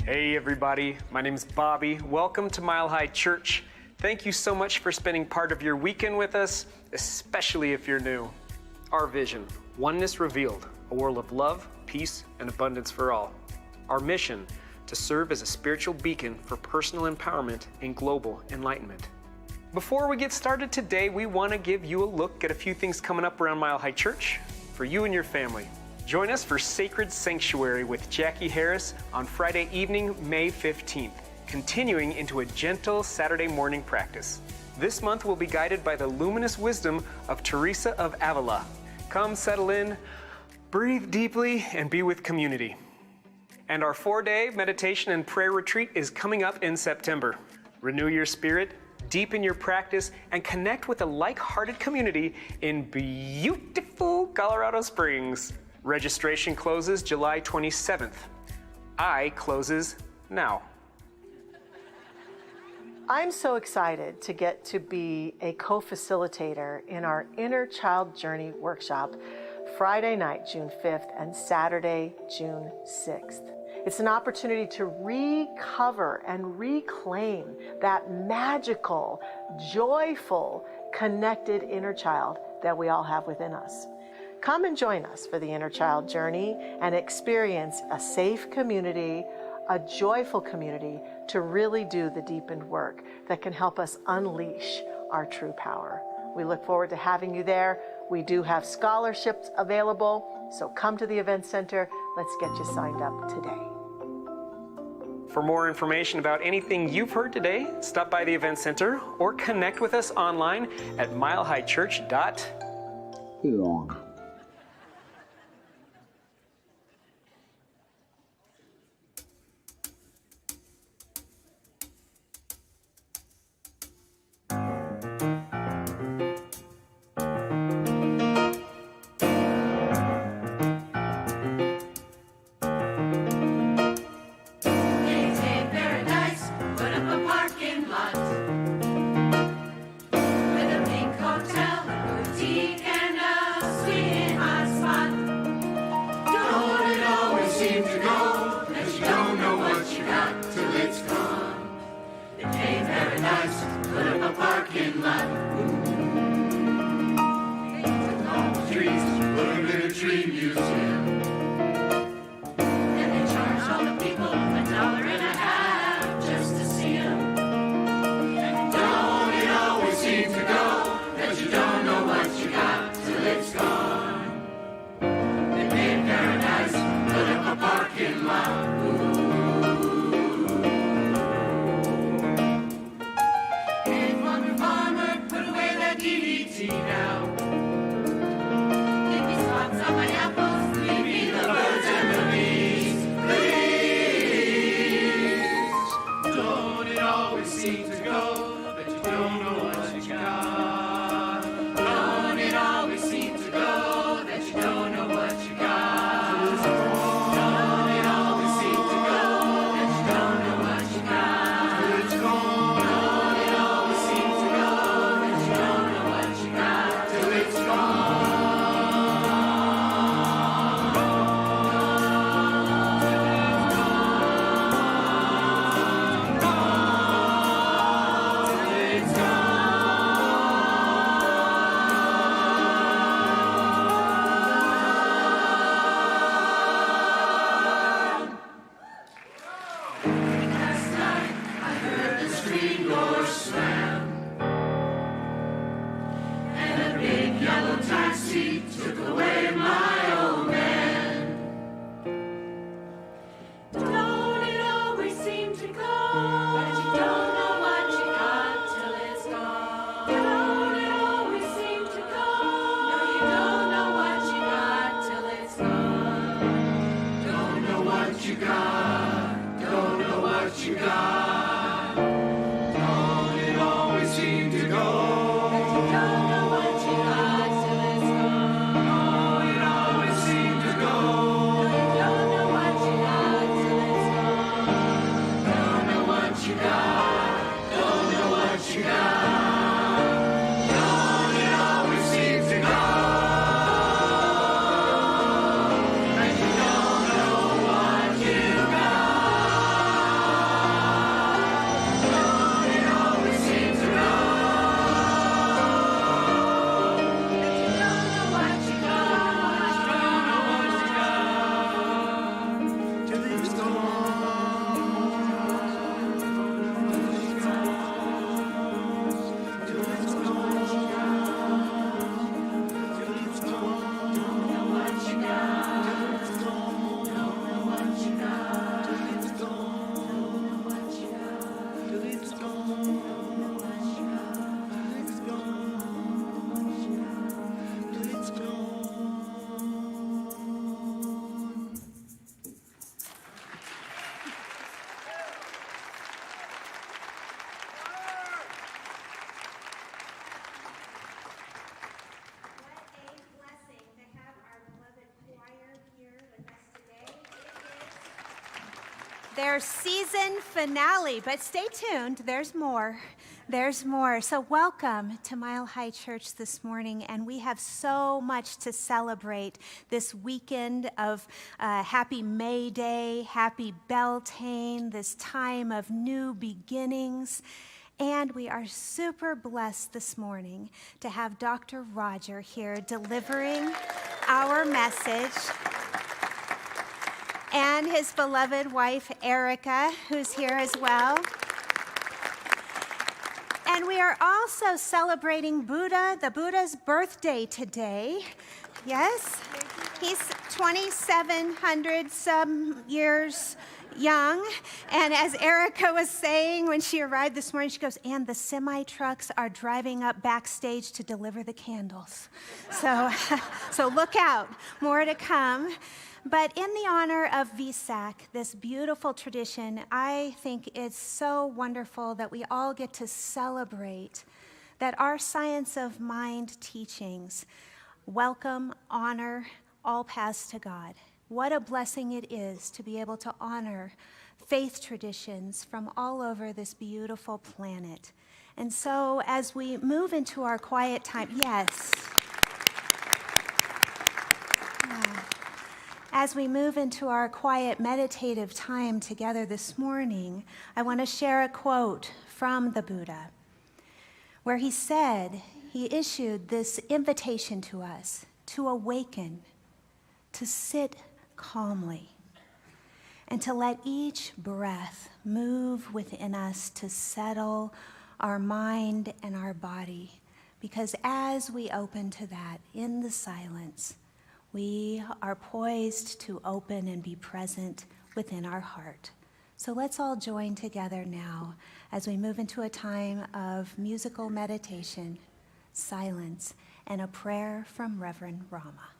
Hey everybody, my name's Bobby. Welcome to Mile High Church. Thank you so much for spending part of your weekend with us, especially if you're new. Our vision, oneness revealed, a world of love, peace, and abundance for all. Our mission, to serve as a spiritual beacon for personal empowerment and global enlightenment. Before we get started today, we want to give you a look at a few things coming up around Mile High Church for you and your family. Join us for Sacred Sanctuary with Jackie Harris on Friday evening, May 15th, continuing into a gentle Saturday morning practice. This month will be guided by the luminous wisdom of Teresa of Avila. Come settle in, breathe deeply, and be with community. And our 4-day meditation and prayer retreat is coming up in September. Renew your spirit, deepen your practice, and connect with a like-hearted community in beautiful Colorado Springs. Registration closes July 27th. Closes now. I'm so excited to get to be a co-facilitator in our Inner Child Journey workshop, Friday night, June 5th, and Saturday, June 6th. It's an opportunity to recover and reclaim that magical, joyful, connected inner child that we all have within us. Come and join us for the Inner Child Journey and experience a safe community, a joyful community to really do the deepened work that can help us unleash our true power. We look forward to having you there. We do have scholarships available, so come to the event center. Let's get you signed up today. For more information about anything you've heard today, stop by the event center or connect with us online at milehighchurch.org. Sweet Their season finale, but stay tuned, there's more. There's more. So welcome to Mile High Church this morning, and we have so much to celebrate this weekend of Happy May Day, Happy Beltane, this time of new beginnings. And we are super blessed this morning to have Dr. Roger here delivering our message, and his beloved wife, Erica, who's here as well. And we are also celebrating Buddha, the Buddha's birthday today. Yes, he's 2,700 some years young. And as Erica was saying when she arrived this morning, she goes, and the semi-trucks are driving up backstage to deliver the candles. So look out, more to come. But in the honor of Vesak, this beautiful tradition, I think it's so wonderful that we all get to celebrate that our Science of Mind teachings welcome, honor all paths to God. What a blessing it is to be able to honor faith traditions from all over this beautiful planet. And so as we move into our quiet time, yes. As we move into our quiet meditative time together this morning, I want to share a quote from the Buddha, where he said, he issued this invitation to us to awaken, to sit calmly, and to let each breath move within us to settle our mind and our body. Because as we open to that in the silence, we are poised to open and be present within our heart. So let's all join together now as we move into a time of musical meditation, silence, and a prayer from Reverend Rama.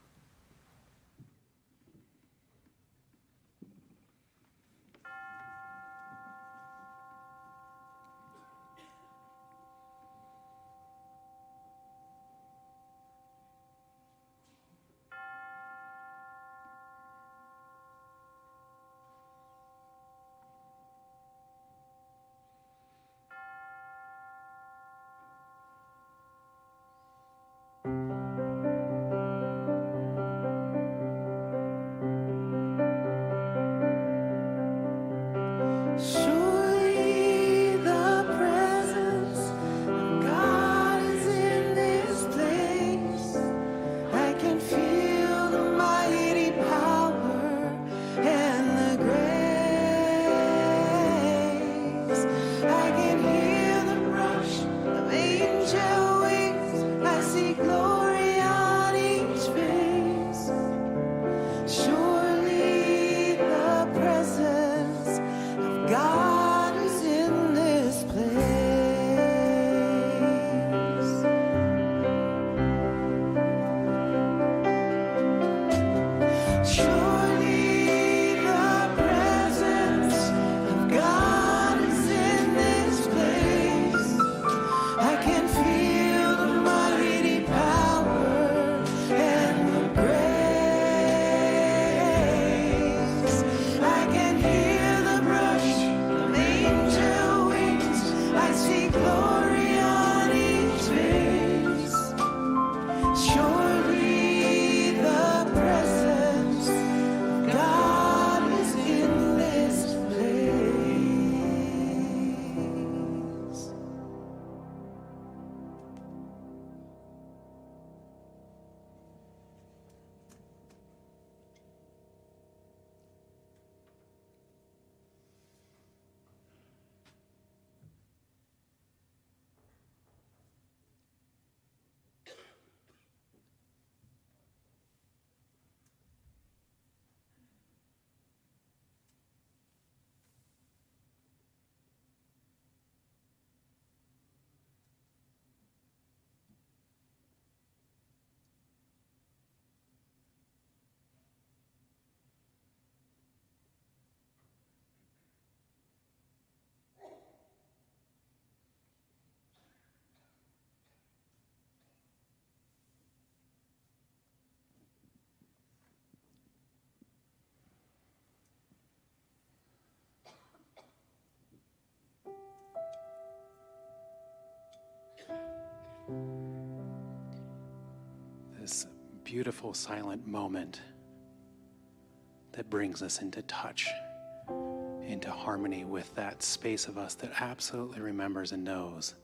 beautiful silent moment that brings us into touch, into harmony with that space of us that absolutely remembers and knows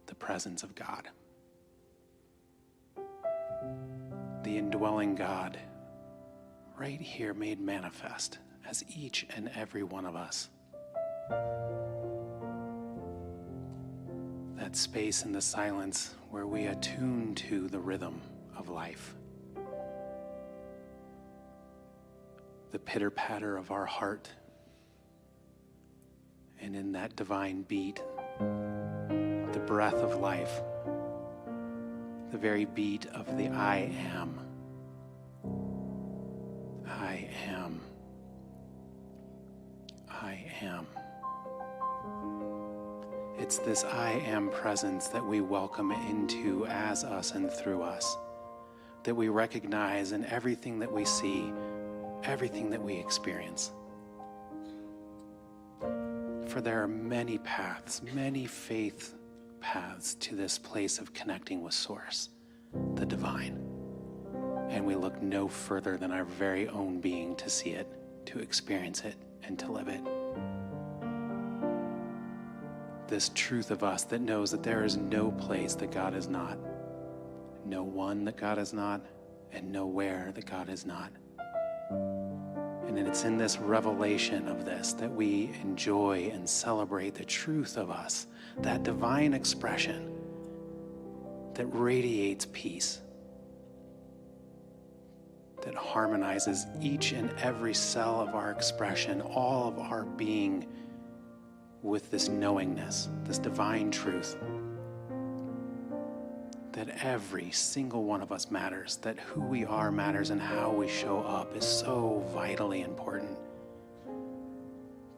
the presence of God. The indwelling God right here made manifest as each and every one of us. That space in the silence where we attune to the rhythm of life. The pitter-patter of our heart. And in that divine beat, the breath of life, the very beat of the I am. I am. I am. It's this I am presence that we welcome into as us and through us, that we recognize in everything that we see, everything that we experience. For there are many paths, many faith paths to this place of connecting with Source, the divine. And we look no further than our very own being to see it, to experience it, and to live it. This truth of us that knows that there is no place that God is not, no one that God is not, and nowhere that God is not. And it's in this revelation of this that we enjoy and celebrate the truth of us, that divine expression that radiates peace, that harmonizes each and every cell of our expression, all of our being, with this knowingness, this divine truth, that every single one of us matters, that who we are matters, and how we show up is so vitally important.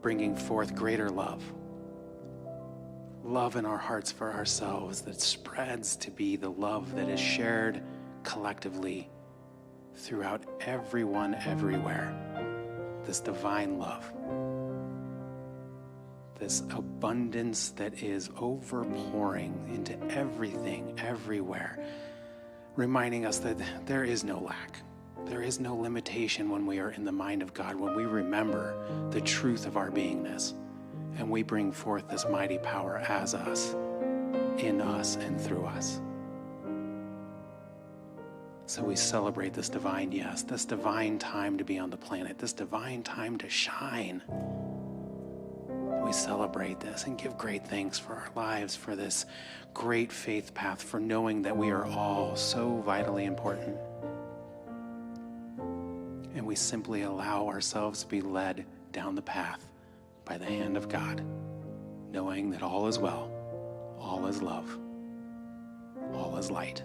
Bringing forth greater love. Love in our hearts for ourselves that spreads to be the love that is shared collectively throughout everyone, everywhere. This divine love. This abundance that is overpouring into everything, everywhere, reminding us that there is no lack. There is no limitation when we are in the mind of God, when we remember the truth of our beingness, and we bring forth this mighty power as us, in us, and through us. So we celebrate this divine yes, this divine time to be on the planet, this divine time to shine. We celebrate this and give great thanks for our lives, for this great faith path, for knowing that we are all so vitally important. And we simply allow ourselves to be led down the path by the hand of God, knowing that all is well, all is love, all is light.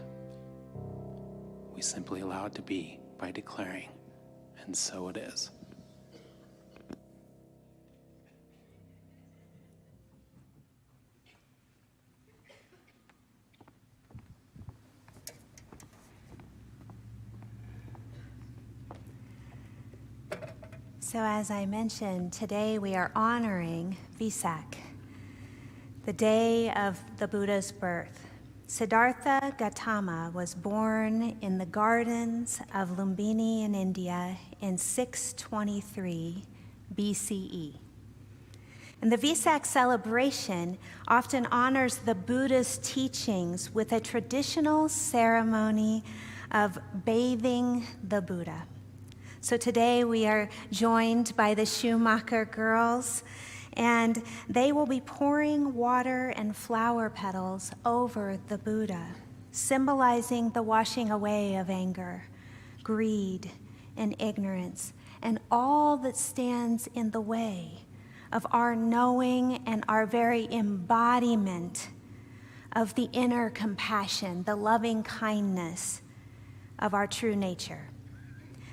We simply allow it to be by declaring, and so it is. So as I mentioned, today we are honoring Vesak, the day of the Buddha's birth. Siddhartha Gautama was born in the gardens of Lumbini in India in 623 BCE. And the Vesak celebration often honors the Buddha's teachings with a traditional ceremony of bathing the Buddha. So today we are joined by the Schumacher girls, and they will be pouring water and flower petals over the Buddha, symbolizing the washing away of anger, greed, and ignorance, and all that stands in the way of our knowing and our very embodiment of the inner compassion, the loving kindness of our true nature.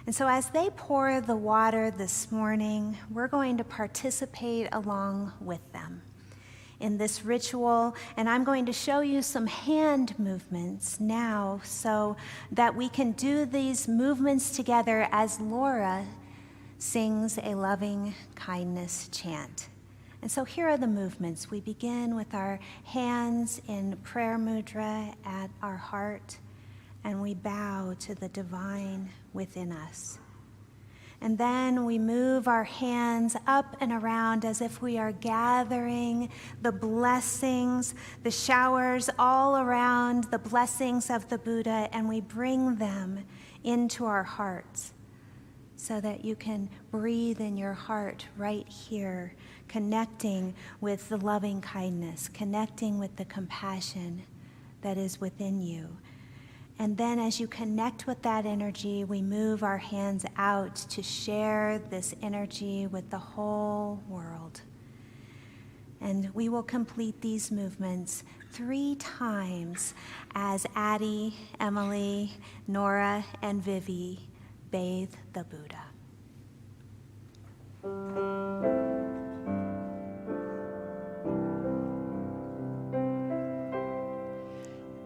And so as they pour the water this morning, we're going to participate along with them in this ritual. And I'm going to show you some hand movements now so that we can do these movements together as Laura sings a loving kindness chant. And so here are the movements. We begin with our hands in prayer mudra at our heart. and we bow to the divine within us. And then we move our hands up and around as if we are gathering the blessings, the showers all around the blessings of the Buddha, and we bring them into our hearts so that you can breathe in your heart right here, connecting with the loving kindness, connecting with the compassion that is within you. And then as you connect with that energy, we move our hands out to share this energy with the whole world. And we will complete these movements 3 times as Addie, Emily, Nora, and Vivi bathe the Buddha.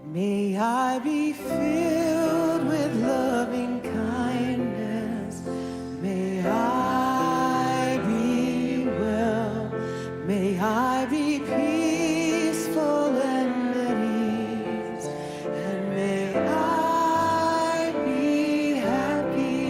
May I be filled with loving kindness. May I be well. May I be peaceful and at ease. And may I be happy.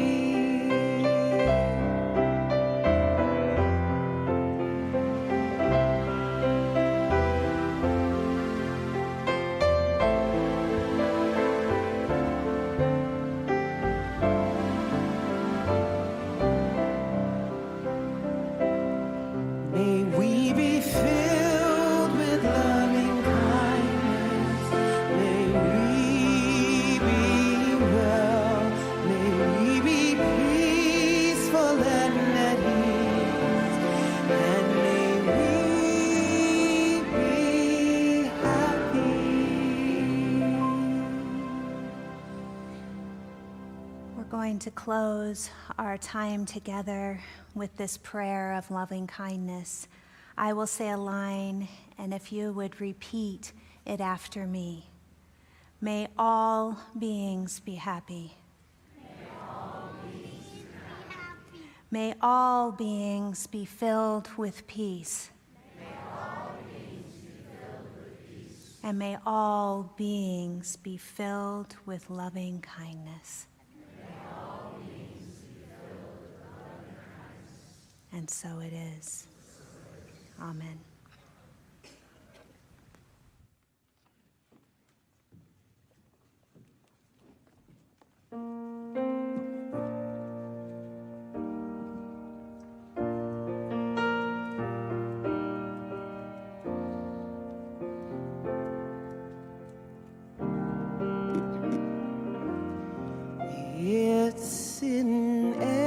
May we be filled with loving kindness. May we be well. May we be peaceful and at ease. And may we be happy. We're going to close our time together with this prayer of loving kindness. I will say a line, and if you would repeat it after me. May all beings be happy. May all beings be filled with peace. And may all beings be filled with loving kindness. And so it is. Amen. It's in everyone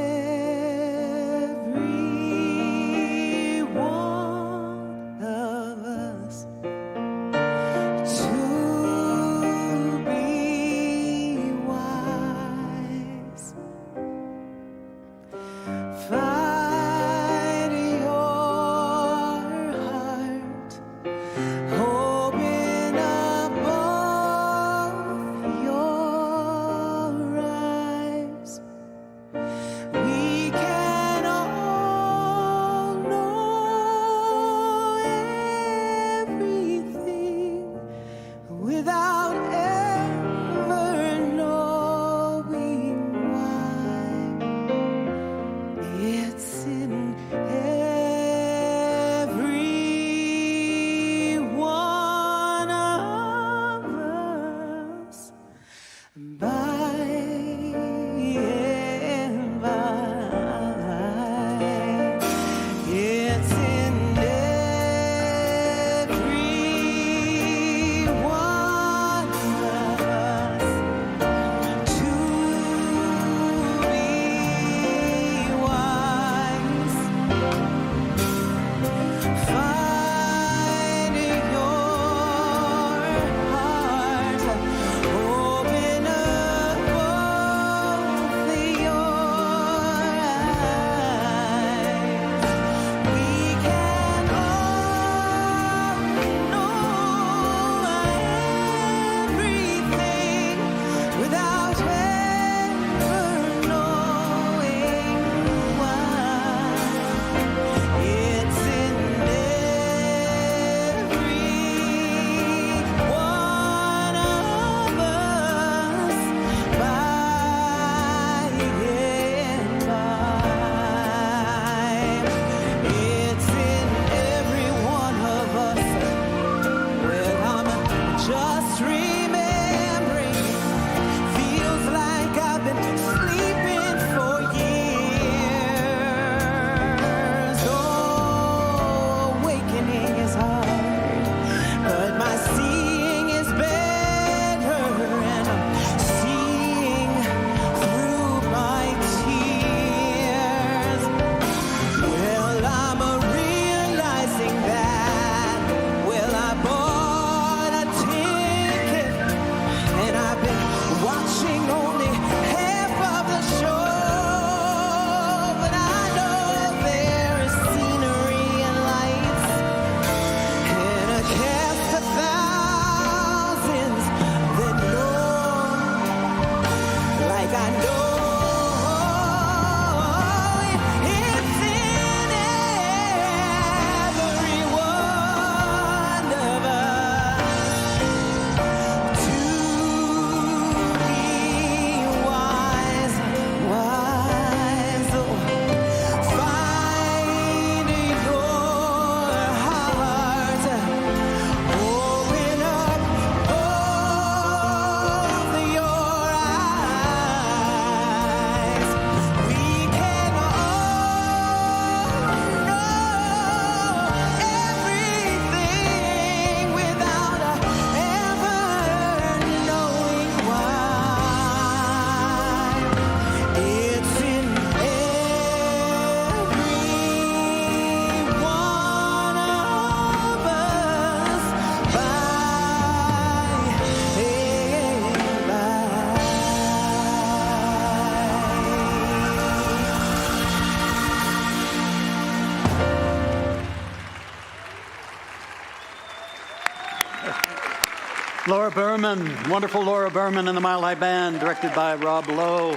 Laura Berman, wonderful Laura Berman and the Mile High Band, directed by Rob Lowe.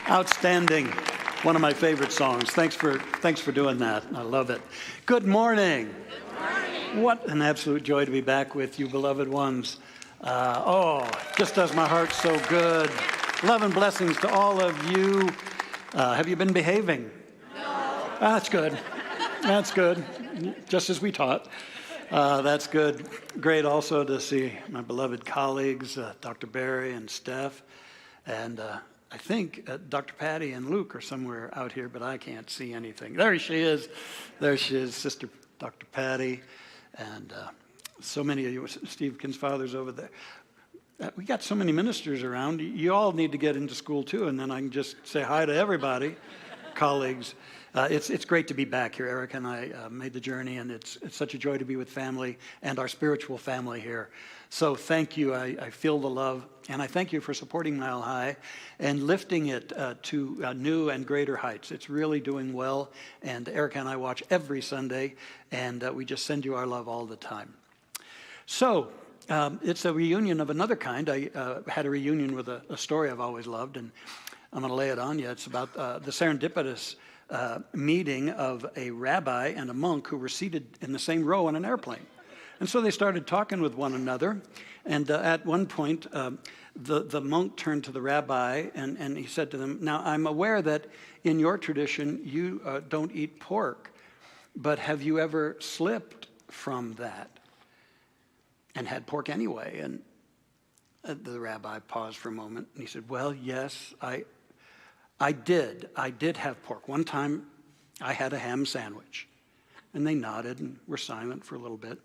Outstanding. One of my favorite songs. Thanks for doing that. I love it. Good morning. Good morning. What an absolute joy to be back with you, beloved ones. Just does my heart so good. Love and blessings to all of you. Have you been behaving? No. That's good. That's good. Just as we taught. That's good. Great also to see my beloved colleagues, Dr. Barry and Steph. And I think Dr. Patty and Luke are somewhere out here, but I can't see anything. There she is. There she is, Sister Dr. Patty. And so many of you, Steve Kinsfather's over there. We got so many ministers around. You all need to get into school too, and then I can just say hi to everybody, colleagues. It's great to be back here. Eric and I made the journey, and it's such a joy to be with family and our spiritual family here. So thank you. I feel the love, and I thank you for supporting Mile High and lifting it to new and greater heights. It's really doing well, and Eric and I watch every Sunday, and we just send you our love all the time. So it's a reunion of another kind. I had a reunion with a story I've always loved, and I'm going to lay it on you. It's about the serendipitous meeting of a rabbi and a monk who were seated in the same row on an airplane. And so they started talking with one another. And at one point, the monk turned to the rabbi and he said to them, "Now, I'm aware that in your tradition, you don't eat pork, but have you ever slipped from that and had pork anyway?" And the rabbi paused for a moment and he said, "Well, yes, I did have pork. One time I had a ham sandwich." And they nodded and were silent for a little bit.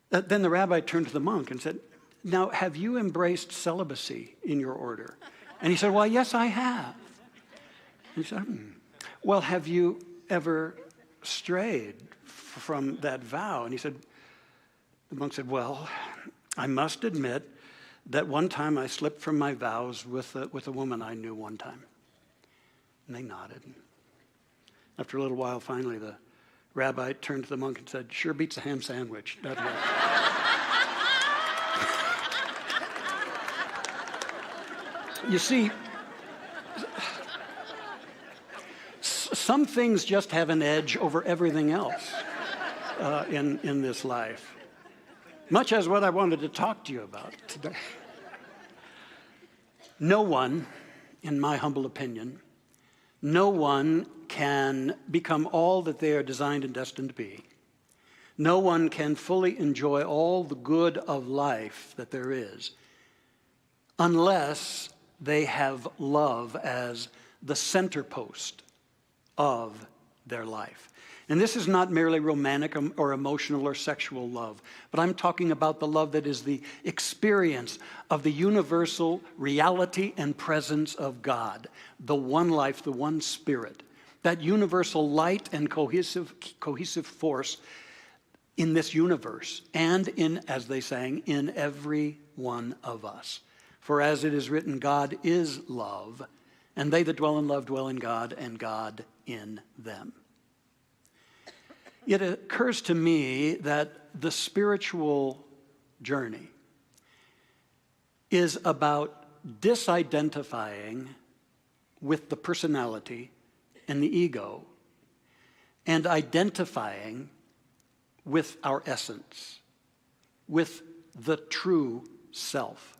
Then the rabbi turned to the monk and said, "Now, have you embraced celibacy in your order?" And he said, "Well, yes, I have." And he said, "Well, have you ever strayed from that vow?" And he said, the monk said, "Well, I must admit that one time I slipped from my vows with a woman I knew one time." And they nodded. After a little while, finally, the rabbi turned to the monk and said, "Sure beats a ham sandwich, doesn't it?" You see, some things just have an edge over everything else in this life. Much as what I wanted to talk to you about today. No one, in my humble opinion, no one can become all that they are designed and destined to be. No one can fully enjoy all the good of life that there is unless they have love as the center post of their life. And this is not merely romantic or emotional or sexual love, but I'm talking about the love that is the experience of the universal reality and presence of God, the one life, the one spirit, that universal light and cohesive force in this universe and in, as they sang, in every one of us. For as it is written, God is love, and they that dwell in love dwell in God, and God in them. It occurs to me that the spiritual journey is about disidentifying with the personality and the ego and identifying with our essence, with the true self.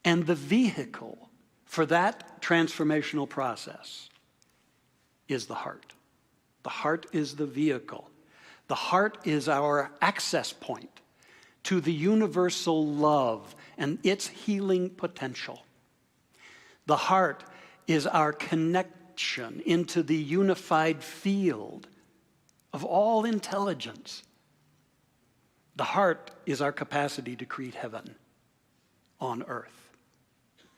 And the vehicle for that transformational process is the heart. The heart is the vehicle. The heart is our access point to the universal love and its healing potential. The heart is our connection into the unified field of all intelligence. The heart is our capacity to create heaven on earth.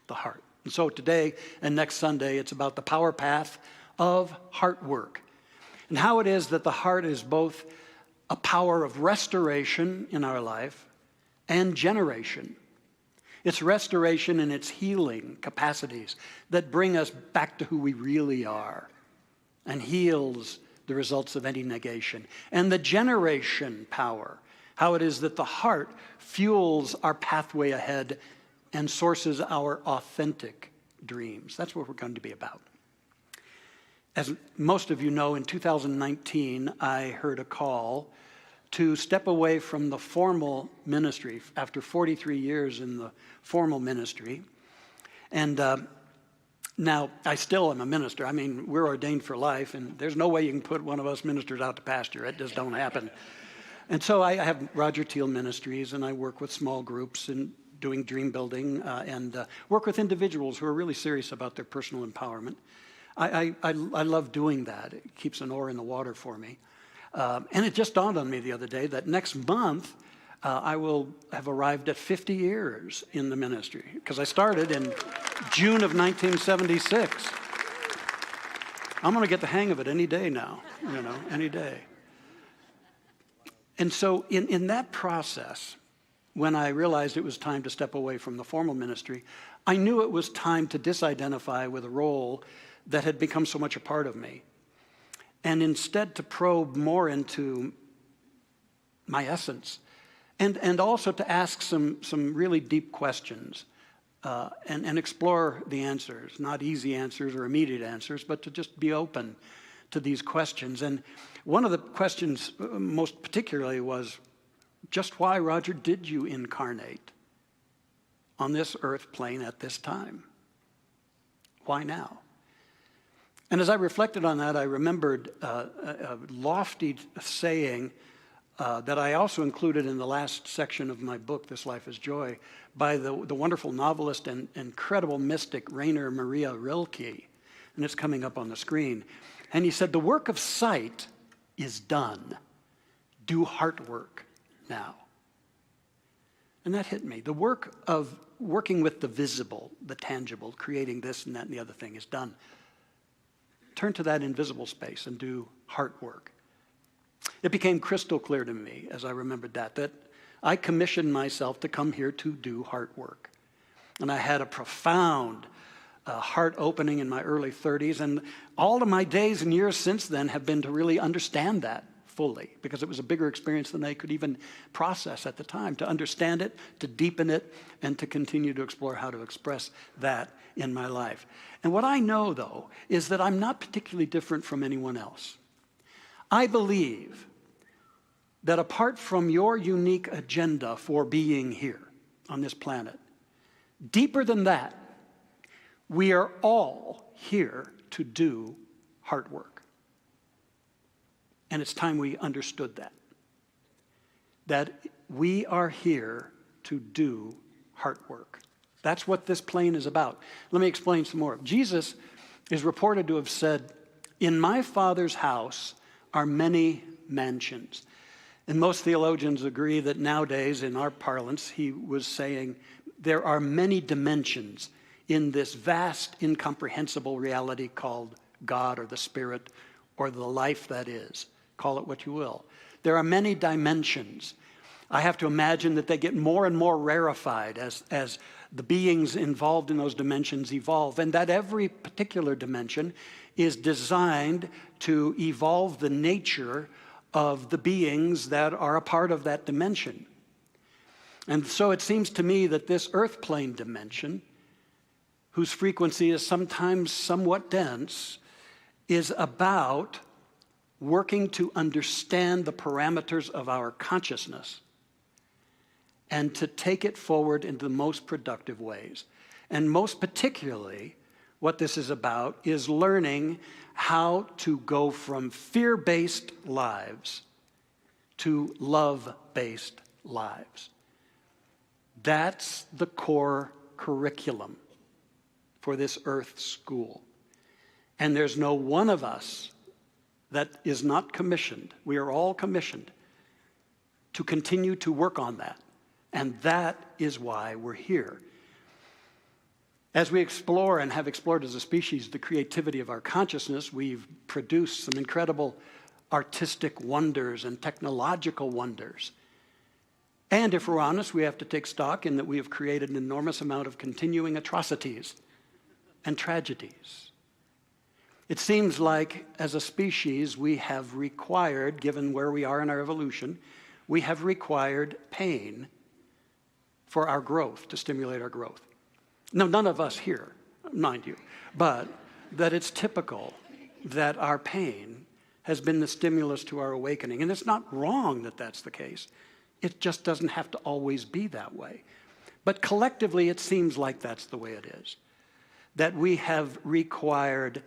The heart. And so today and next Sunday, it's about the power path of heart work. And how it is that the heart is both a power of restoration in our life and generation. It's restoration and its healing capacities that bring us back to who we really are and heals the results of any negation. And the generation power, how it is that the heart fuels our pathway ahead and sources our authentic dreams. That's what we're going to be about. As most of you know, in 2019, I heard a call to step away from the formal ministry after 43 years in the formal ministry. And now, I still am a minister. I mean, we're ordained for life, and there's no way you can put one of us ministers out to pasture. It just don't happen. And so I have Roger Teel Ministries, and I work with small groups and doing dream building and work with individuals who are really serious about their personal empowerment. I love doing that. It keeps an oar in the water for me. And it just dawned on me the other day that next month I will have arrived at 50 years in the ministry, because I started in June of 1976. I'm going to get the hang of it any day now, any day. And so in that process, when I realized it was time to step away from the formal ministry, I knew it was time to disidentify with a role that had become so much a part of me, and instead to probe more into my essence, and also to ask some really deep questions and explore the answers, not easy answers or immediate answers, but to just be open to these questions. And one of the questions most particularly was, just why, Roger, did you incarnate on this earth plane at this time? Why now? And as I reflected on that, I remembered a lofty saying that I also included in the last section of my book, This Life is Joy, by the wonderful novelist and incredible mystic Rainer Maria Rilke. And it's coming up on the screen. And he said, the work of sight is done. Do heart work now. And that hit me. The work of working with the visible, the tangible, creating this and that and the other thing is done. Turn to that invisible space and do heart work. It became crystal clear to me as I remembered that I commissioned myself to come here to do heart work. And I had a profound heart opening in my early 30s, and all of my days and years since then have been to really understand that fully, because it was a bigger experience than I could even process at the time, to understand it, to deepen it, and to continue to explore how to express that in my life. And what I know, though, is that I'm not particularly different from anyone else. I believe that apart from your unique agenda for being here on this planet, deeper than that, we are all here to do heart work. And it's time we understood that we are here to do heart work. That's what this plane is about. Let me explain some more. Jesus is reported to have said, in my Father's house are many mansions. And most theologians agree that nowadays, in our parlance, he was saying there are many dimensions in this vast, incomprehensible reality called God or the Spirit or the life that is. Call it what you will. There are many dimensions. I have to imagine that they get more and more rarefied as the beings involved in those dimensions evolve, and that every particular dimension is designed to evolve the nature of the beings that are a part of that dimension. And so it seems to me that this earth plane dimension, whose frequency is sometimes somewhat dense, is about working to understand the parameters of our consciousness and to take it forward in the most productive ways. And most particularly, what this is about is learning how to go from fear-based lives to love-based lives. That's the core curriculum for this earth school. And there's no one of us that is not commissioned. We are all commissioned to continue to work on that. And that is why we're here. As we explore and have explored as a species the creativity of our consciousness, we've produced some incredible artistic wonders and technological wonders. And if we're honest, we have to take stock in that we have created an enormous amount of continuing atrocities and tragedies. It seems like, as a species, we have required, given where we are in our evolution, we have required pain for our growth, to stimulate our growth. No, none of us here, mind you, but that it's typical that our pain has been the stimulus to our awakening. And it's not wrong that that's the case. It just doesn't have to always be that way. But collectively, it seems like that's the way it is. That we have required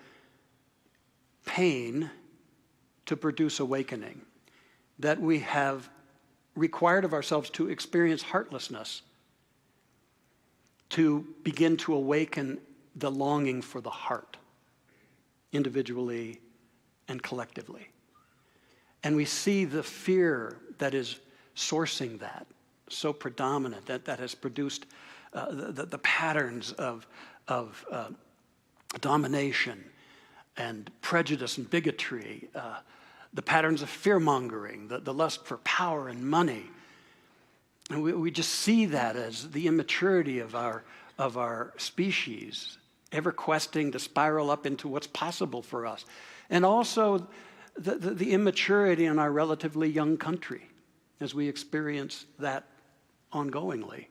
pain to produce awakening. That we have required of ourselves to experience heartlessness to begin to awaken the longing for the heart, individually and collectively. And we see the fear that is sourcing that so predominant, that has produced the patterns of domination and prejudice and bigotry, the patterns of fear-mongering, the lust for power and money. And we just see that as the immaturity of our species, ever questing to spiral up into what's possible for us. And also the immaturity in our relatively young country as we experience that ongoingly.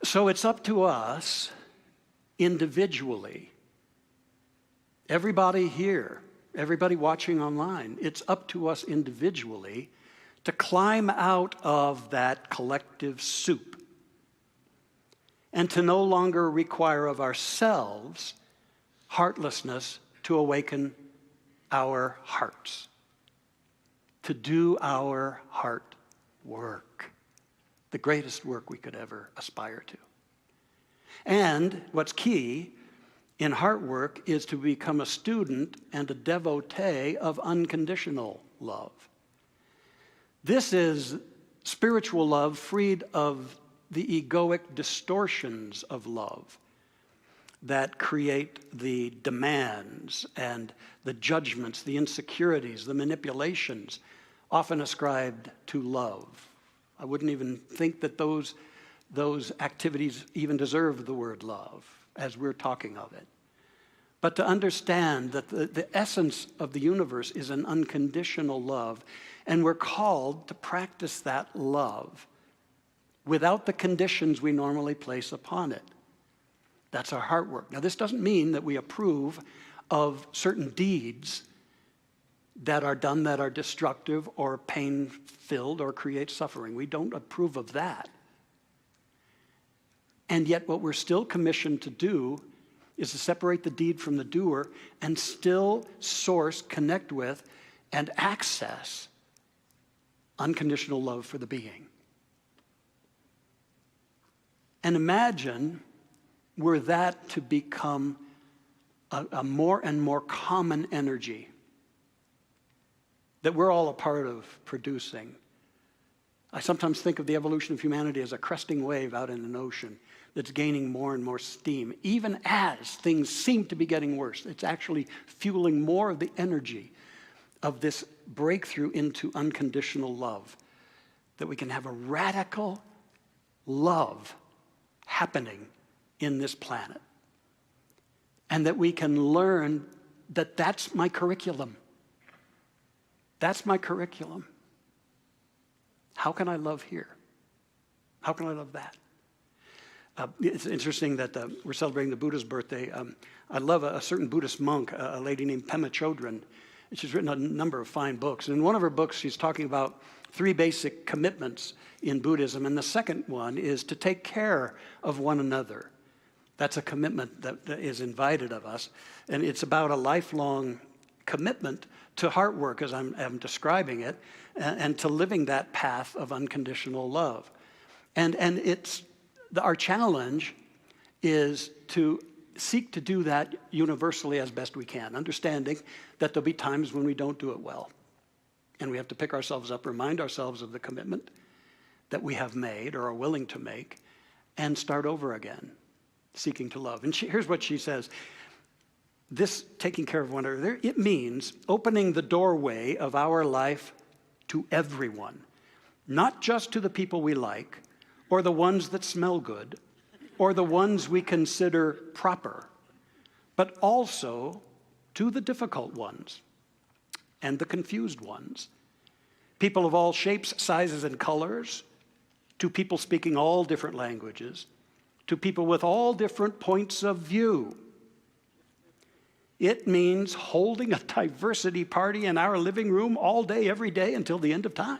So it's up to us individually, everybody here, everybody watching online, it's up to us individually to climb out of that collective soup and to no longer require of ourselves heartlessness to awaken our hearts, to do our heart work, the greatest work we could ever aspire to. And what's key in heart work is to become a student and a devotee of unconditional love. This is spiritual love freed of the egoic distortions of love that create the demands and the judgments, the insecurities, the manipulations often ascribed to love. I wouldn't even think that those activities even deserve the word love as we're talking of it. But to understand that the essence of the universe is an unconditional love, and we're called to practice that love without the conditions we normally place upon it. That's our heart work. Now, this doesn't mean that we approve of certain deeds that are done that are destructive or pain-filled or create suffering. We don't approve of that. And yet what we're still commissioned to do is to separate the deed from the doer and still source, connect with, and access unconditional love for the being. And imagine were that to become a more and more common energy that we're all a part of producing. I sometimes think of the evolution of humanity as a cresting wave out in an ocean that's gaining more and more steam. Even as things seem to be getting worse, it's actually fueling more of the energy of this breakthrough into unconditional love, that we can have a radical love happening in this planet, and that we can learn that that's my curriculum. That's my curriculum. How can I love here? How can I love that? It's interesting that we're celebrating the Buddha's birthday. I love a certain Buddhist monk, a lady named Pema Chodron. She's written a number of fine books. And in one of her books, she's talking about 3 basic commitments in Buddhism. And the second one is to take care of one another. That's a commitment that is invited of us. And it's about a lifelong commitment to heart work, as I'm describing it, and to living that path of unconditional love. And it's our challenge is to seek to do that universally as best we can, understanding that there'll be times when we don't do it well. And we have to pick ourselves up, remind ourselves of the commitment that we have made or are willing to make, and start over again, seeking to love. And here's what she says. This taking care of one another, it means opening the doorway of our life to everyone, not just to the people we like, or the ones that smell good, or the ones we consider proper, but also to the difficult ones and the confused ones people of all shapes, sizes, and colors, to people speaking all different languages, to people with all different points of view. It means holding a diversity party in our living room all day, every day, until the end of time.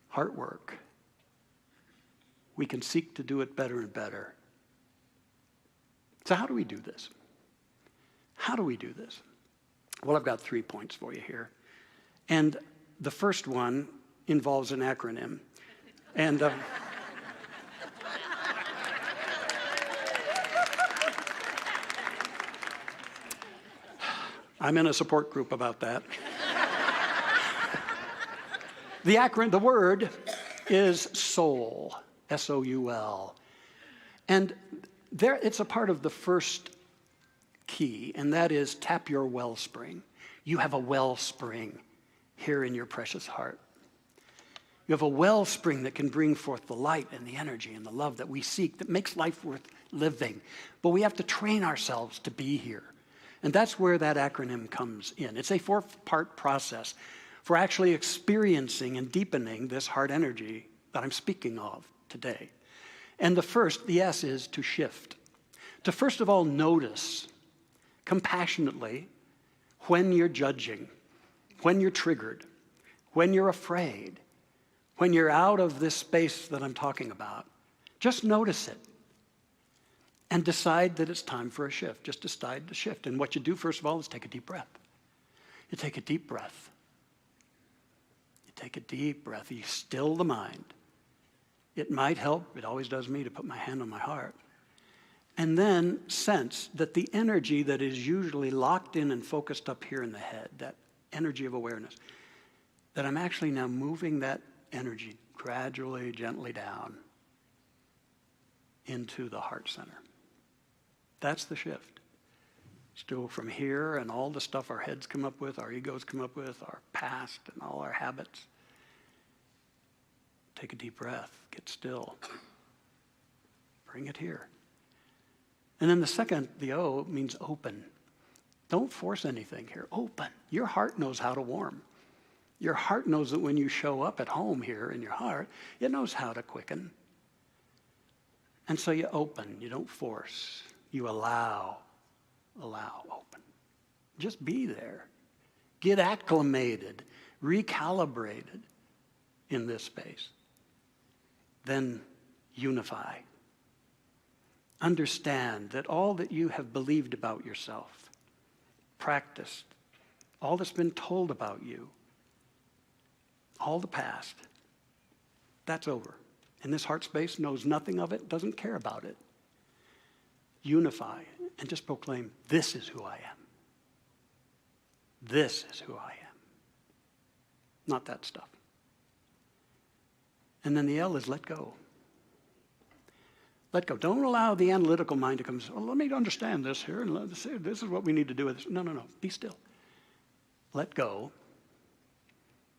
Heart work. We can seek to do it better and better. So how do we do this? How do we do this? Well, I've got 3 points for you here. And the first one involves an acronym. And I'm in a support group about that. The word is soul, S-O-U-L. And it's a part of the first key, and that is tap your wellspring. You have a wellspring here in your precious heart. You have a wellspring that can bring forth the light and the energy and the love that we seek, that makes life worth living. But we have to train ourselves to be here. And that's where that acronym comes in. It's a 4-part process for actually experiencing and deepening this heart energy that I'm speaking of today. And the S is to shift. To first of all notice compassionately when you're judging, when you're triggered, when you're afraid, when you're out of this space that I'm talking about. Just notice it and decide that it's time for a shift. Just decide to shift. And what you do, first of all, is take a deep breath. You take a deep breath. You take a deep breath. You still the mind. It might help, it always does me, to put my hand on my heart. And then sense that the energy that is usually locked in and focused up here in the head, that energy of awareness, that I'm actually now moving that energy gradually, gently down into the heart center. That's the shift. Still from here and all the stuff our heads come up with, our egos come up with, our past and all our habits. Take a deep breath, get still. Bring it here. And then the second, the O, means open. Don't force anything here. Open. Your heart knows how to warm. Your heart knows that when you show up at home here in your heart, it knows how to quicken. And so you open. You don't force. You allow, open. Just be there. Get acclimated, recalibrated in this space. Then unify. Understand that all that you have believed about yourself, practiced, all that's been told about you, all the past, that's over. And this heart space knows nothing of it, doesn't care about it. Unify and just proclaim, this is who I am. This is who I am. Not that stuff. And then the L is let go. Let go. Don't allow the analytical mind to come, let me understand this here, and this is what we need to do with this. No. Be still. Let go.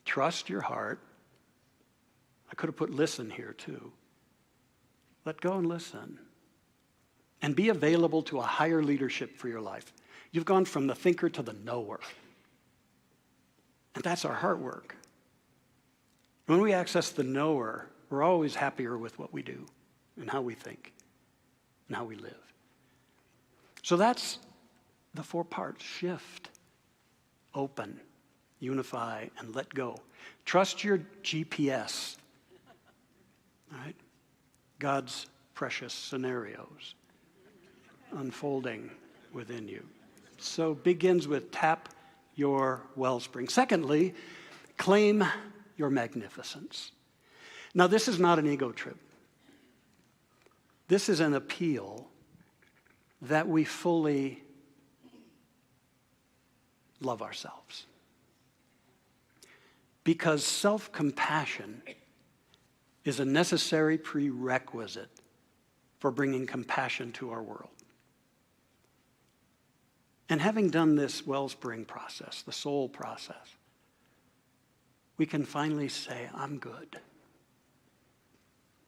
Trust your heart. I could have put listen here too. Let go and listen. And be available to a higher leadership for your life. You've gone from the thinker to the knower. And that's our heart work. When we access the knower, we're always happier with what we do and how we think and how we live. So that's the 4 parts: shift, open, unify, and let go. Trust your GPS, all right? God's precious scenarios unfolding within you. So begins with tap your wellspring. Secondly, claim your magnificence. Now, this is not an ego trip. This is an appeal that we fully love ourselves. Because self-compassion is a necessary prerequisite for bringing compassion to our world. And having done this wellspring process, the soul process, we can finally say, I'm good.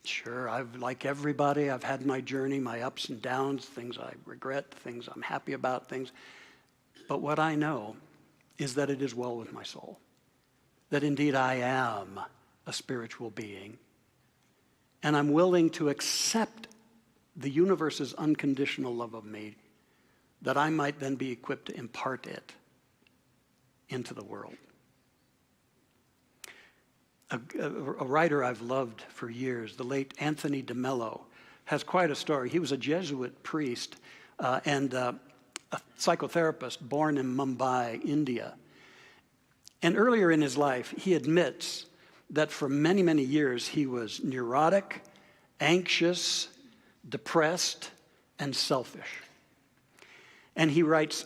Sure, like everybody, I've had my journey, my ups and downs, things I regret, things I'm happy about, things. But what I know is that it is well with my soul, that indeed I am a spiritual being, and I'm willing to accept the universe's unconditional love of me, that I might then be equipped to impart it into the world. A writer I've loved for years, the late Anthony DeMello, has quite a story. He was a Jesuit priest and a psychotherapist born in Mumbai, India. And earlier in his life, he admits that for many, many years he was neurotic, anxious, depressed, and selfish. And he writes,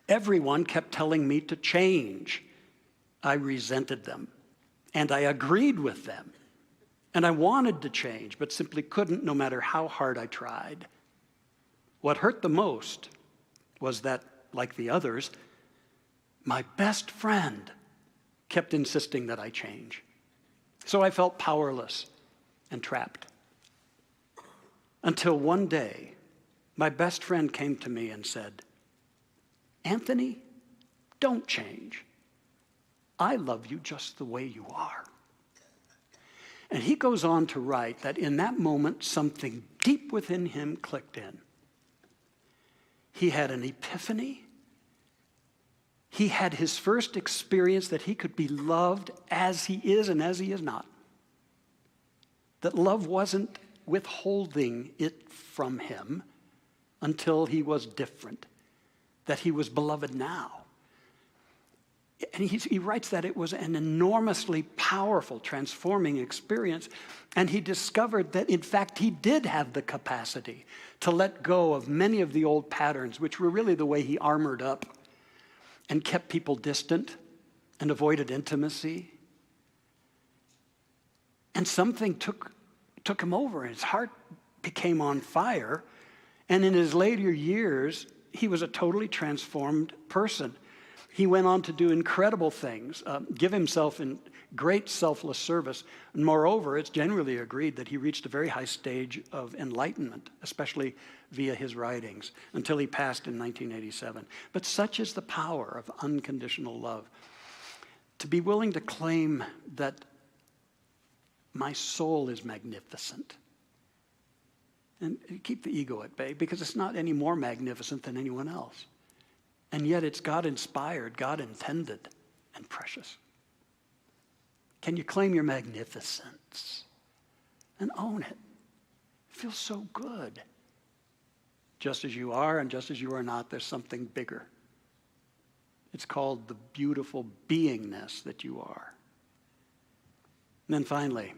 "Everyone kept telling me to change. I resented them, and I agreed with them. And I wanted to change, but simply couldn't, no matter how hard I tried. What hurt the most was that, like the others, my best friend kept insisting that I change. So I felt powerless and trapped. Until one day, my best friend came to me and said, 'Anthony, don't change. I love you just the way you are.'" And he goes on to write that in that moment, something deep within him clicked in. He had an epiphany. He had his first experience that he could be loved as he is and as he is not. That love wasn't withholding it from him until he was different. That he was beloved now. And he writes that it was an enormously powerful, transforming experience. And he discovered that, in fact, he did have the capacity to let go of many of the old patterns, which were really the way he armored up and kept people distant and avoided intimacy. And something took him over, and his heart became on fire. And in his later years, he was a totally transformed person. He went on to do incredible things, give himself in great selfless service. And moreover, it's generally agreed that he reached a very high stage of enlightenment, especially via his writings, until he passed in 1987. But such is the power of unconditional love. To be willing to claim that my soul is magnificent. And keep the ego at bay, because it's not any more magnificent than anyone else. And yet it's God-inspired, God-intended, and precious. Can you claim your magnificence and own it? It feels so good. Just as you are and just as you are not, there's something bigger. It's called the beautiful beingness that you are. And then finally,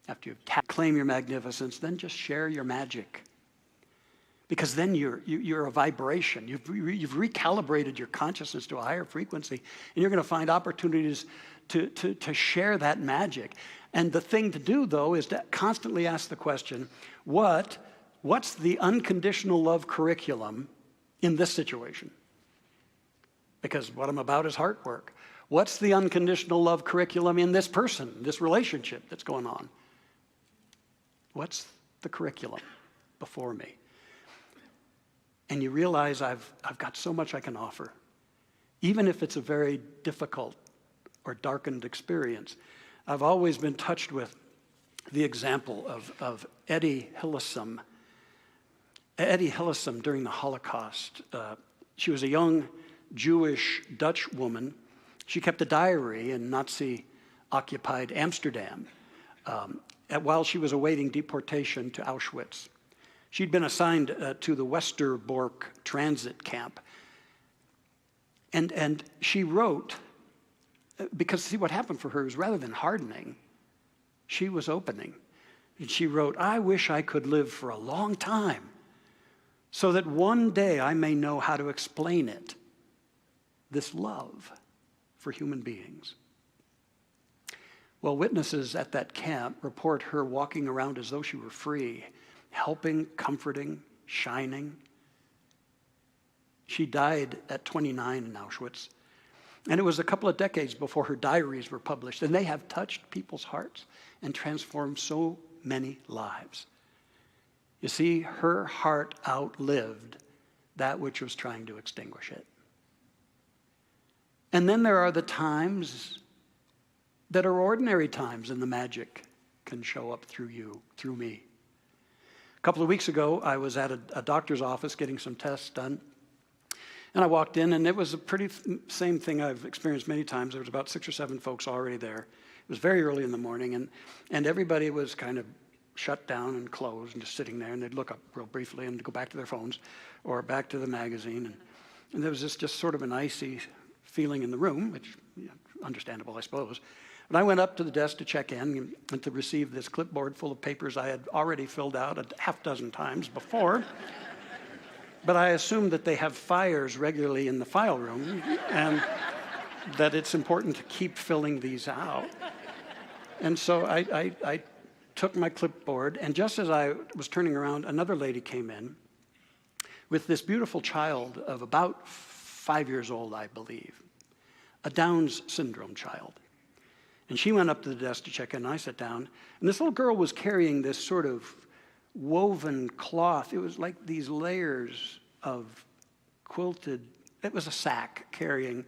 after you've claimed your magnificence, then just share your magic. Because then you're a vibration. You've recalibrated your consciousness to a higher frequency, and you're going to find opportunities to share that magic. And the thing to do, though, is to constantly ask the question, what's the unconditional love curriculum in this situation? Because what I'm about is heart work. What's the unconditional love curriculum in this person, this relationship that's going on? What's the curriculum before me? And you realize I've got so much I can offer, even if it's a very difficult or darkened experience. I've always been touched with the example of Eddie Hillesum. Eddie Hillesum during the Holocaust. She was a young Jewish Dutch woman. She kept a diary in Nazi-occupied Amsterdam while she was awaiting deportation to Auschwitz. She'd been assigned to the Westerbork transit camp. And she wrote, because see what happened for her is rather than hardening, she was opening. And she wrote, "I wish I could live for a long time so that one day I may know how to explain it, this love for human beings." Well, witnesses at that camp report her walking around as though she were free, helping, comforting, shining. She died at 29 in Auschwitz. And it was a couple of decades before her diaries were published. And they have touched people's hearts and transformed so many lives. You see, her heart outlived that which was trying to extinguish it. And then there are the times that are ordinary times, and the magic can show up through you, through me. A couple of weeks ago, I was at a doctor's office getting some tests done. And I walked in, and it was a pretty same thing I've experienced many times. There was about 6 or 7 folks already there. It was very early in the morning, and everybody was kind of shut down and closed and just sitting there, and they'd look up real briefly and go back to their phones or back to the magazine. And there was this just sort of an icy feeling in the room, which understandable, I suppose. But I went up to the desk to check in and to receive this clipboard full of papers I had already filled out a half dozen times before. But I assumed that they have fires regularly in the file room and that it's important to keep filling these out. And so I took my clipboard, and just as I was turning around, another lady came in with this beautiful child of about 5 years old, I believe, a Down's syndrome child. And she went up to the desk to check in, and I sat down, and this little girl was carrying this sort of woven cloth. It was like these layers of quilted, it was a sack carrying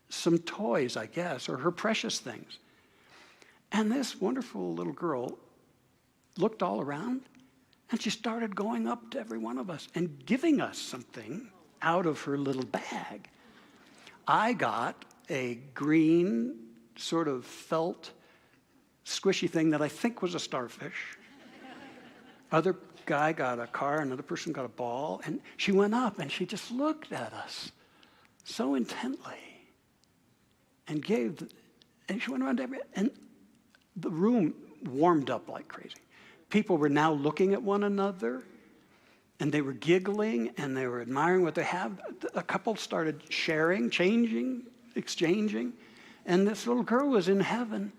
some toys, I guess, or her precious things. And this wonderful little girl looked all around, and she started going up to every one of us and giving us something out of her little bag. I got a green sort of felt squishy thing that I think was a starfish. Other guy got a car, another person got a ball, and she went up and she just looked at us so intently and and she went around and the room warmed up like crazy. People were now looking at one another, and they were giggling, and they were admiring what they have. A couple started sharing, changing, exchanging, and this little girl was in heaven.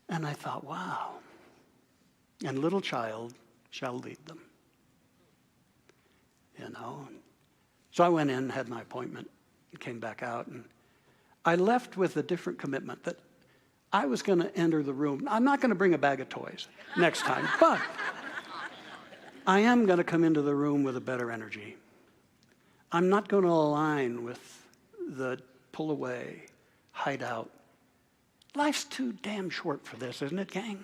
And I thought, wow. And little child shall lead them. You know. So I went in, had my appointment, and came back out, and I left with a different commitment that I was going to enter the room. I'm not going to bring a bag of toys next time, but I am going to come into the room with a better energy. I'm not going to align with the pull away, hide out. Life's too damn short for this, isn't it, gang?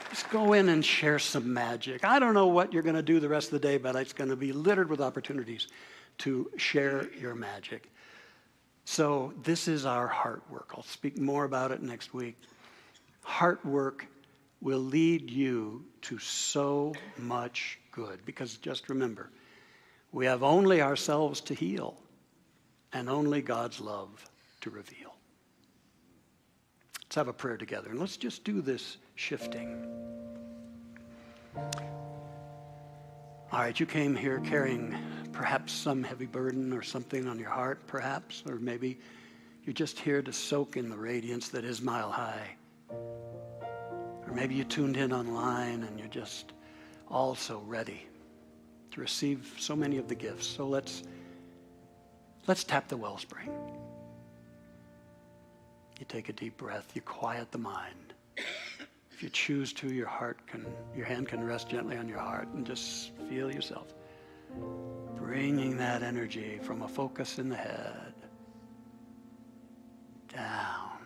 Just go in and share some magic. I don't know what you're going to do the rest of the day, but it's going to be littered with opportunities to share your magic. So this is our heart work. I'll speak more about it next week. Heart work will lead you to so much good, because just remember, we have only ourselves to heal and only God's love to reveal. Let's have a prayer together, and let's just do this shifting. All right, you came here carrying perhaps some heavy burden or something on your heart, perhaps, or maybe you're just here to soak in the radiance that is Mile High. Or maybe you tuned in online and you're just also ready to receive so many of the gifts. So let's tap the wellspring. You take a deep breath, you quiet the mind. If you choose to, your hand can rest gently on your heart, and just feel yourself bringing that energy from a focus in the head down,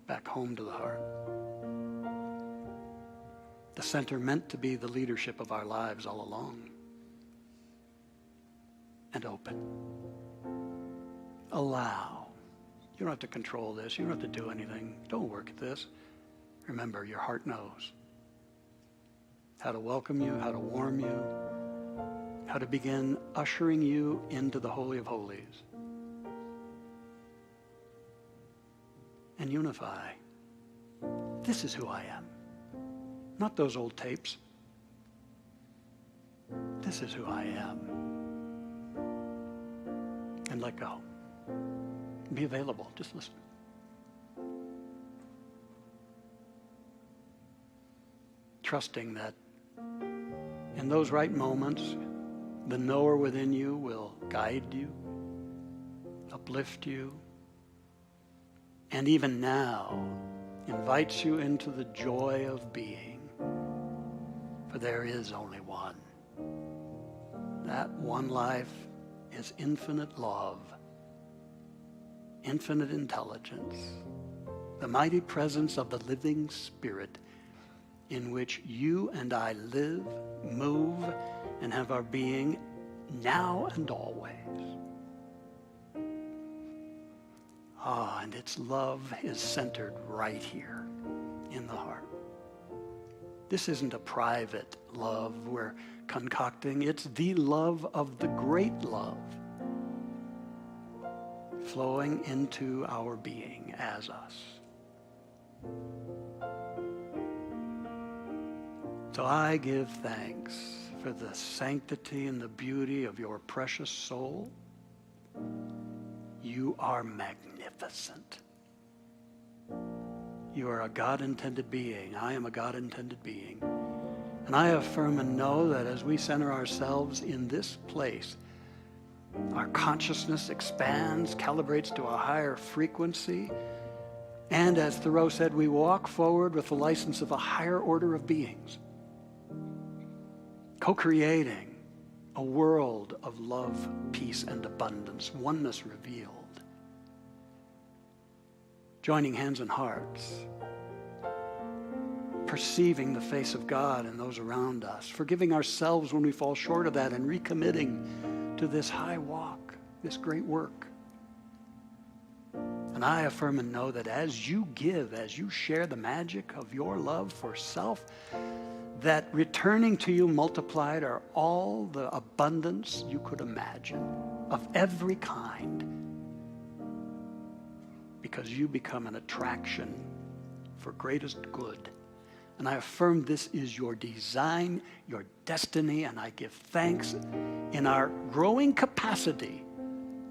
back home to the heart. The center meant to be the leadership of our lives all along. And open. Allow. You don't have to control this. You don't have to do anything. Don't work at this. Remember, your heart knows how to welcome you, how to warm you, how to begin ushering you into the Holy of Holies. And unify. This is who I am. Not those old tapes. This is who I am. And let go. Be available. Just listen. Trusting that in those right moments, the knower within you will guide you, uplift you, and even now invites you into the joy of being. For there is only one. That one life is infinite love, infinite intelligence, the mighty presence of the living Spirit in which you and I live, move, and have our being now and always. And its love is centered right here in the heart. This isn't a private love we're concocting. It's the love of the great love flowing into our being as us. So I give thanks for the sanctity and the beauty of your precious soul. You are magnificent. You are a God-intended being. I am a God-intended being. And I affirm and know that as we center ourselves in this place, our consciousness expands, calibrates to a higher frequency, and as Thoreau said, we walk forward with the license of a higher order of beings, co-creating a world of love, peace, and abundance, oneness revealed. Joining hands and hearts, perceiving the face of God in those around us, forgiving ourselves when we fall short of that, and recommitting to this high walk, this great work. And I affirm and know that as you give, as you share the magic of your love for self, that returning to you multiplied are all the abundance you could imagine of every kind, because you become an attraction for greatest good. And I affirm this is your design, your destiny, and I give thanks in our growing capacity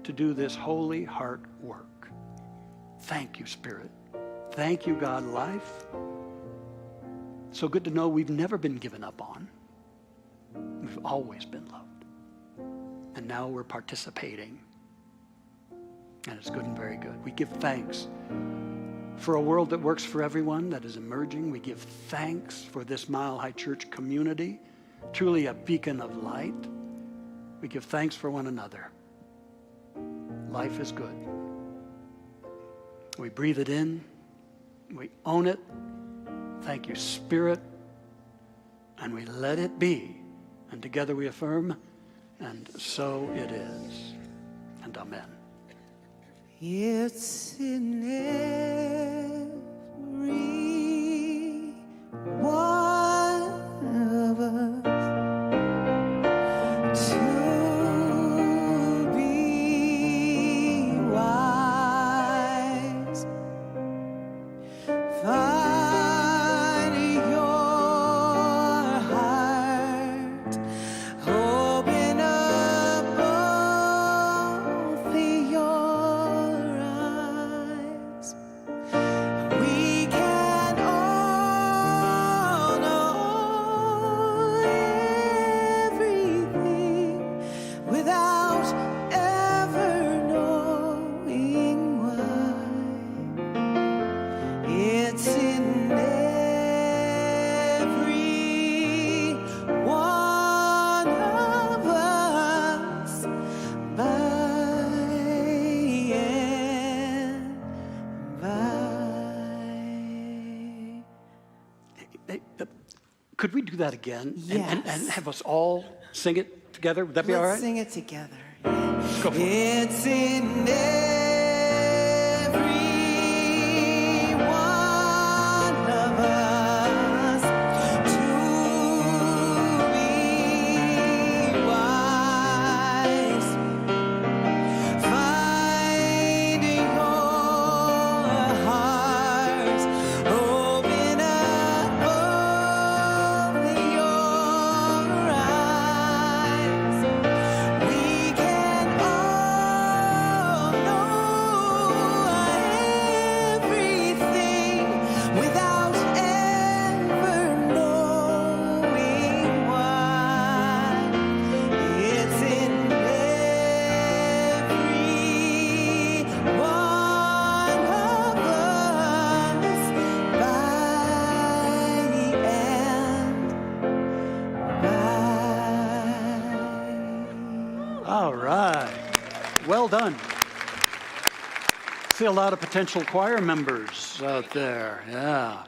to do this holy heart work. Thank you, Spirit. Thank you, God, life. So good to know we've never been given up on. We've always been loved. And now we're participating. And it's good and very good. We give thanks for a world that works for everyone, that is emerging. We give thanks for this Mile High Church community, truly a beacon of light. We give thanks for one another. Life is good. We breathe it in. We own it. Thank you, Spirit. And we let it be. And together we affirm, and so it is. And amen. It's in every one of us to be wise. Find your heart, open up both your eyes. We can all know everything without ever knowing why. It's in every one of us by and by. Could we do that again? Yes. And have us all sing it together? Would that be all right? Let's sing it together. Let's go for it. It's in every one of us to be wise. Find your heart, open up both your eyes. We can all know Well done. See a lot of potential choir members out there. Yeah.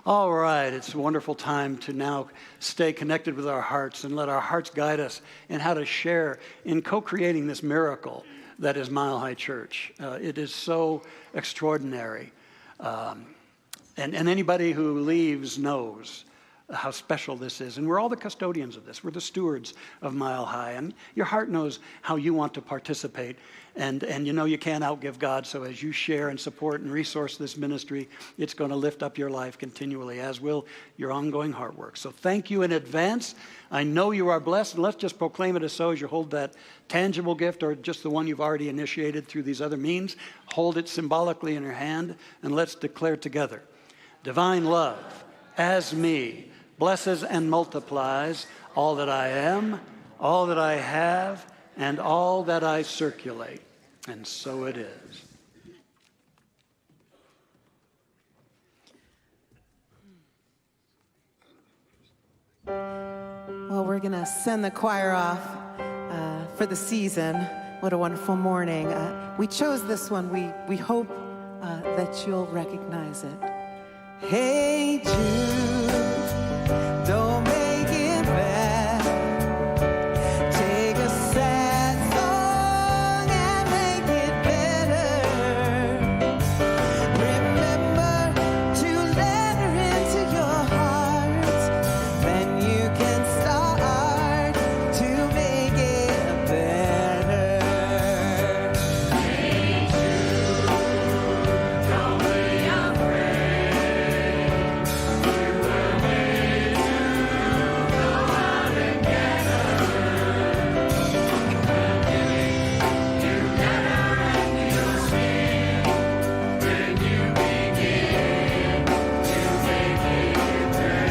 All right, it's a wonderful time to now stay connected with our hearts and let our hearts guide us in how to share in co-creating this miracle that is Mile High Church. It is so extraordinary. And anybody who leaves knows how special this is. And we're all the custodians of this. We're the stewards of Mile High. And your heart knows how you want to participate. And you know you can't outgive God. So as you share and support and resource this ministry, it's going to lift up your life continually, as will your ongoing heart work. So thank you in advance. I know you are blessed. And let's just proclaim it as so as you hold that tangible gift, or just the one you've already initiated through these other means. Hold it symbolically in your hand, and let's declare together. Divine love, as me, blesses and multiplies all that I am, all that I have, and all that I circulate. And so it is. Well, we're going to send the choir off for the season. What a wonderful morning. We chose this one. We hope that you'll recognize it. Hey, Jude, don't make it bad. Take a sad song and make it better. Remember to let her into your heart. Then you can start to make it better. Hey, Jude, don't be afraid. You were made to know how to get her. You get her into your skin, then you begin to make it better.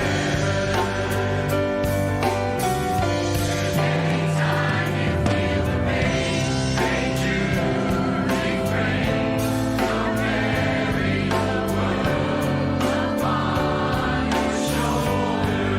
Anytime you feel the pain, hey Jude, refrain. Don't carry the world upon your shoulders.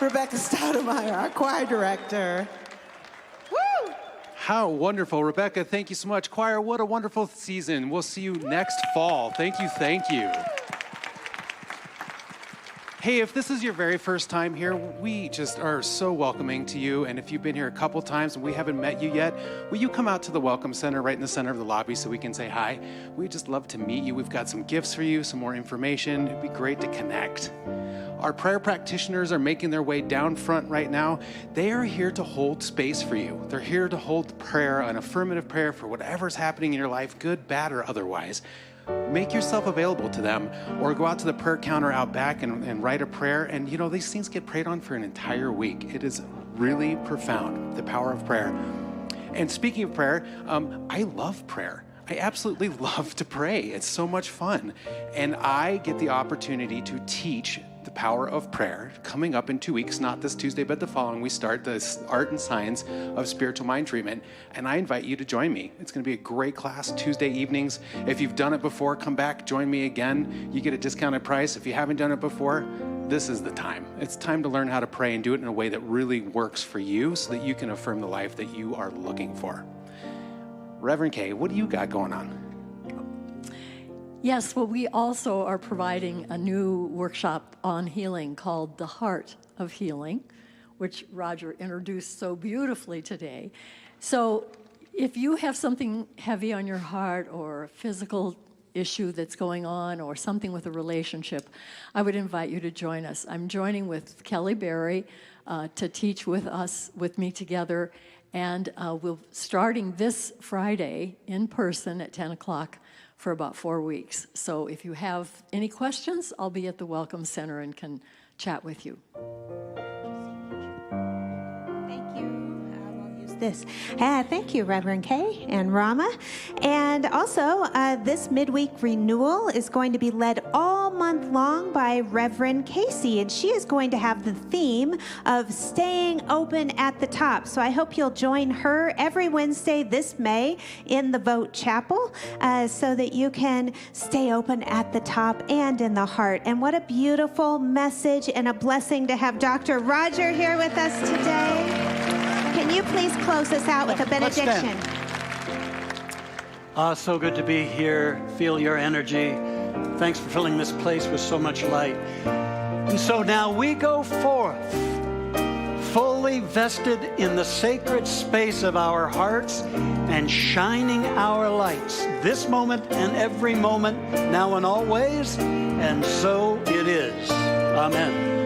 Rebecca Stoudemire, our choir director. Woo! How wonderful. Rebecca, thank you so much. Choir, what a wonderful season. We'll see you next fall. Thank you, thank you. Hey, if this is your very first time here, we just are so welcoming to you. And if you've been here a couple times and we haven't met you yet, will you come out to the Welcome Center right in the center of the lobby so we can say hi? We'd just love to meet you. We've got some gifts for you, some more information. It'd be great to connect. Our prayer practitioners are making their way down front right now. They are here to hold space for you. They're here to hold prayer, an affirmative prayer for whatever's happening in your life, good, bad, or otherwise. Make yourself available to them, or go out to the prayer counter out back and write a prayer. And you know, these things get prayed on for an entire week. It is really profound, the power of prayer. And speaking of prayer, I love prayer. I absolutely love to pray. It's so much fun. And I get the opportunity to teach the power of prayer. Coming up in 2 weeks, not this Tuesday, but the following, we start the art and science of spiritual mind treatment. And I invite you to join me. It's going to be a great class, Tuesday evenings. If you've done it before, come back, join me again. You get a discounted price. If you haven't done it before, this is the time. It's time to learn how to pray and do it in a way that really works for you so that you can affirm the life that you are looking for. Reverend Kay, what do you got going on? Yes, well, we also are providing a new workshop on healing called The Heart of Healing, which Roger introduced so beautifully today. So if you have something heavy on your heart or a physical issue that's going on or something with a relationship, I would invite you to join us. I'm joining with Kelly Berry to teach with me together, and we'll starting this Friday in person at 10 o'clock for about 4 weeks. So if you have any questions, I'll be at the Welcome Center and can chat with you. Thank you. I will use this. Thank you, Reverend Kay and Rama. And also, this midweek renewal is going to be led all month long by Reverend Casey, and she is going to have the theme of staying open at the top. So I hope you'll join her every Wednesday this May in the Vote Chapel so that you can stay open at the top and in the heart. And what a beautiful message and a blessing to have Dr. Roger here with us today. Can you please close us out with a benediction? So good to be here. Feel your energy. Thanks for filling this place with so much light. And so now we go forth, fully vested in the sacred space of our hearts and shining our lights, this moment and every moment, now and always, and so it is. Amen.